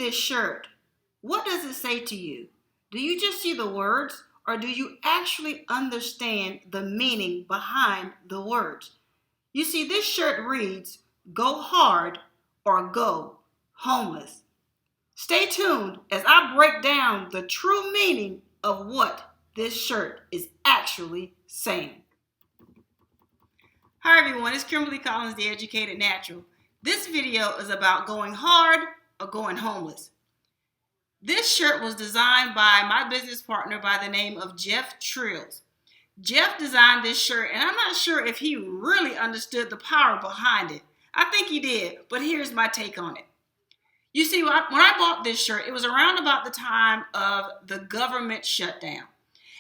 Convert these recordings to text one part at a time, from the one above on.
this shirt, what does it say to you? Do you just see the words, or do you actually understand the meaning behind the words? You see, this shirt reads, "Go hard or go homeless." Stay tuned as I break down the true meaning of what this shirt is actually saying. Hi everyone, it's Kimberly Collins, the Educated Natural. This video is about going hard or going homeless. This shirt was designed by my business partner by the name of Jeff Trills. Jeff designed this shirt, and I'm not sure if he really understood the power behind it. I think he did, but here's my take on it. You see, when I bought this shirt, it was around about the time of the government shutdown.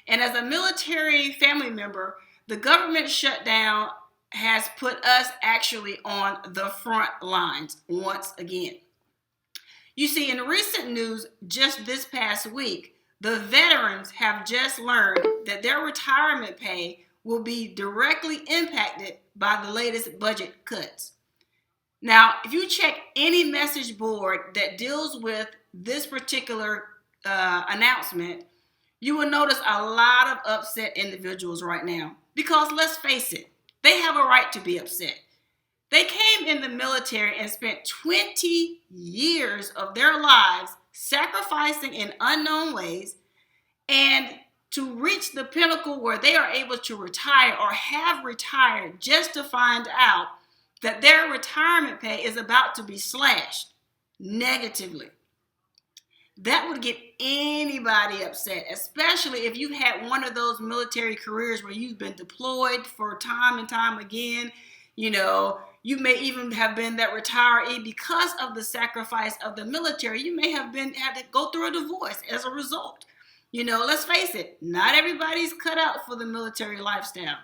And as a military family member, the government shutdown has put us actually on the front lines once again. You see, in recent news just this past week, the veterans have just learned that their retirement pay will be directly impacted by the latest budget cuts. Now, if you check any message board that deals with this particular announcement, you will notice a lot of upset individuals right now. Because let's face it, they have a right to be upset. They came in the military and spent 20 years of their lives sacrificing in unknown ways, and to reach the pinnacle where they are able to retire or have retired just to find out that their retirement pay is about to be slashed negatively. That would get anybody upset, especially if you've had one of those military careers where you've been deployed for time and time again. You know, you may even have been that retiree because of the sacrifice of the military. You may have had to go through a divorce as a result. You know, let's face it, not everybody's cut out for the military lifestyle.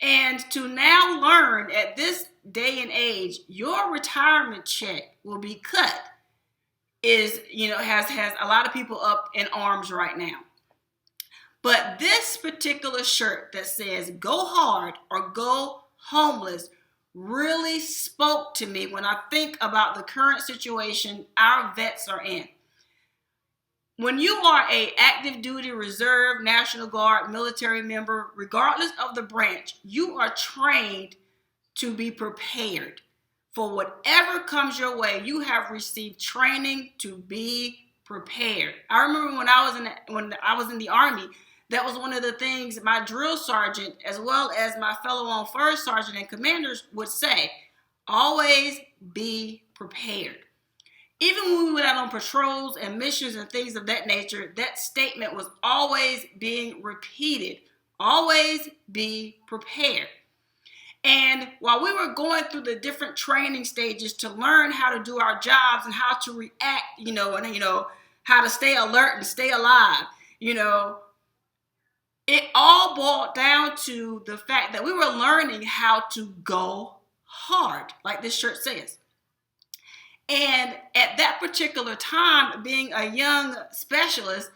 And to now learn at this day and age, your retirement check will be cut has a lot of people up in arms right now. But this particular shirt that says "Go hard or go homeless" really spoke to me when I think about the current situation our vets are in. When you are an active duty reserve, National Guard, military member, regardless of the branch, you are trained to be prepared for whatever comes your way. You have received training to be prepared. I remember when I was in the Army, that was one of the things my drill sergeant, as well as my fellow on first sergeant and commanders, would say: always be prepared. Even when we went out on patrols and missions and things of that nature, that statement was always being repeated. Always be prepared. And while we were going through the different training stages to learn how to do our jobs and how to react, and how to stay alert and stay alive, it all boiled down to the fact that we were learning how to go hard, like this shirt says. And at that particular time, being a young specialist,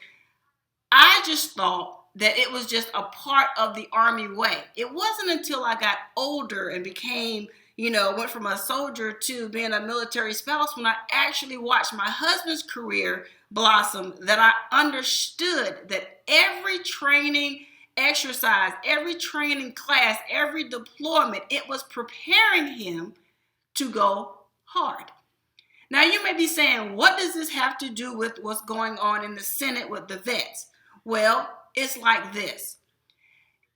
I just thought that it was just a part of the Army way. It wasn't until I got older and became, went from a soldier to being a military spouse, when I actually watched my husband's career blossom, that I understood that every training exercise, every training class, every deployment, it was preparing him to go hard. Now you may be saying, what does this have to do with what's going on in the Senate with the vets? Well, it's like this.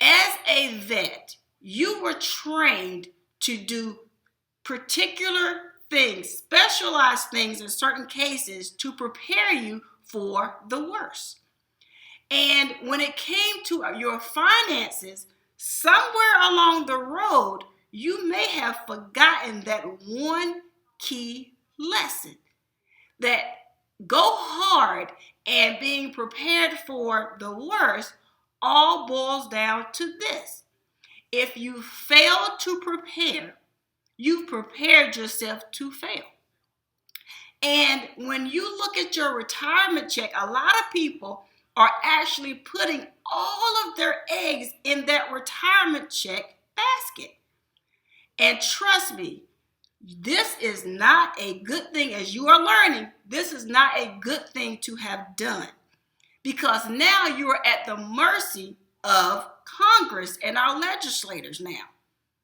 As a vet, you were trained to do particular things, specialized things in certain cases to prepare you for the worst. And when it came to your finances, somewhere along the road, you may have forgotten that one key lesson, that go hard and being prepared for the worst all boils down to this: if you fail to prepare, you've prepared yourself to fail. And when you look at your retirement check, a lot of people are actually putting all of their eggs in that retirement check basket. And trust me, This is not a good thing. As you are learning, this is not a good thing to have done, because now you are at the mercy of Congress and our legislators now.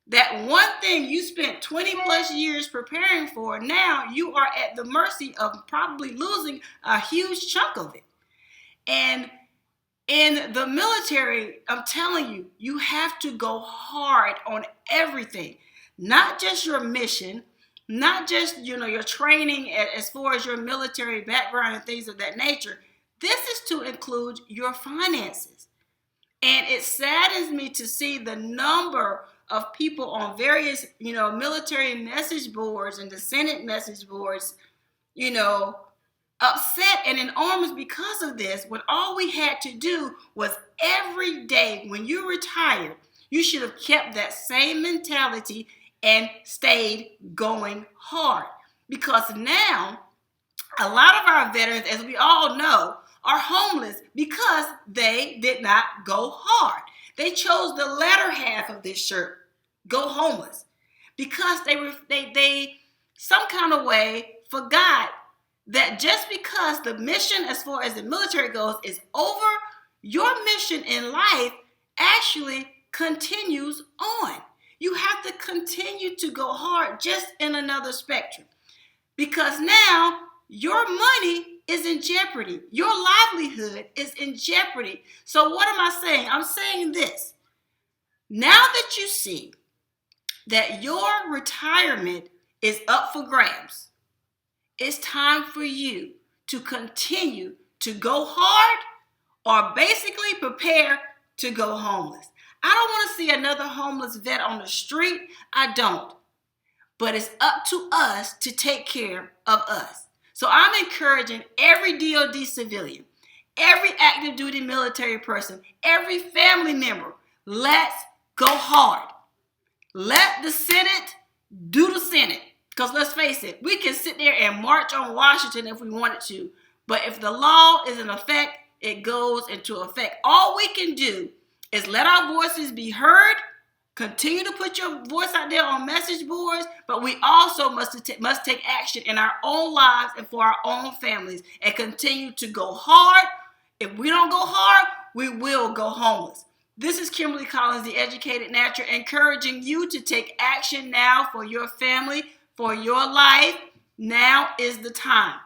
That one thing you spent 20 plus years preparing for, now you are at the mercy of probably losing a huge chunk of it. And in the military, I'm telling you, you have to go hard on everything, not just your mission, not just, your training as far as your military background and things of that nature. This is to include your finances. And it saddens me to see the number of people on various, military message boards and the Senate message boards, upset and in arms because of this, when all we had to do was every day when you retired, you should have kept that same mentality and stayed going hard. Because now, a lot of our veterans, as we all know, are homeless because they did not go hard. They chose the latter half of this shirt, go homeless, because they some kind of way forgot that just because the mission as far as the military goes is over, your mission in life actually continues on. You have to continue to go hard, just in another spectrum, because now your money is in jeopardy. Your livelihood is in jeopardy. So what am I saying? I'm saying this. Now that you see that your retirement is up for grabs, it's time for you to continue to go hard, or basically prepare to go homeless. I don't want to see another homeless vet on the street. I don't. But it's up to us to take care of us. So I'm encouraging every DOD civilian, every active duty military person, every family member, let's go hard. Let the Senate do the Senate. Because let's face it, we can sit there and march on Washington if we wanted to. But if the law is in effect, it goes into effect. All we can do is let our voices be heard. Continue to put your voice out there on message boards, but we also must take action in our own lives and for our own families, and continue to go hard. If we don't go hard, we will go homeless. This is Kimberly Collins, the Educated Natural, encouraging you to take action now for your family, for your life. Now is the time.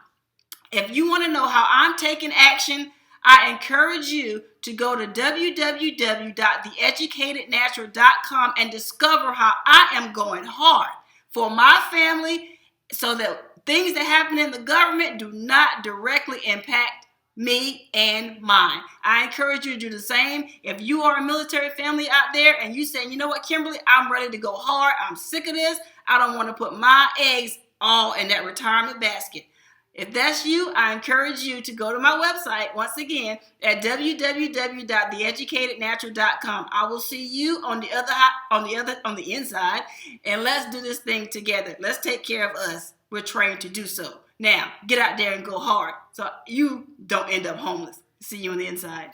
If you want to know how I'm taking action, I encourage you to go to www.theeducatednatural.com and discover how I am going hard for my family, so that things that happen in the government do not directly impact me and mine. I encourage you to do the same. If you are a military family out there and you saying, you know what, Kimberly, I'm ready to go hard. I'm sick of this. I don't want to put my eggs all in that retirement basket. If that's you, I encourage you to go to my website once again at www.theeducatednatural.com. I will see you on the inside, and let's do this thing together. Let's take care of us. We're trained to do so. Now, get out there and go hard so you don't end up homeless. See you on the inside.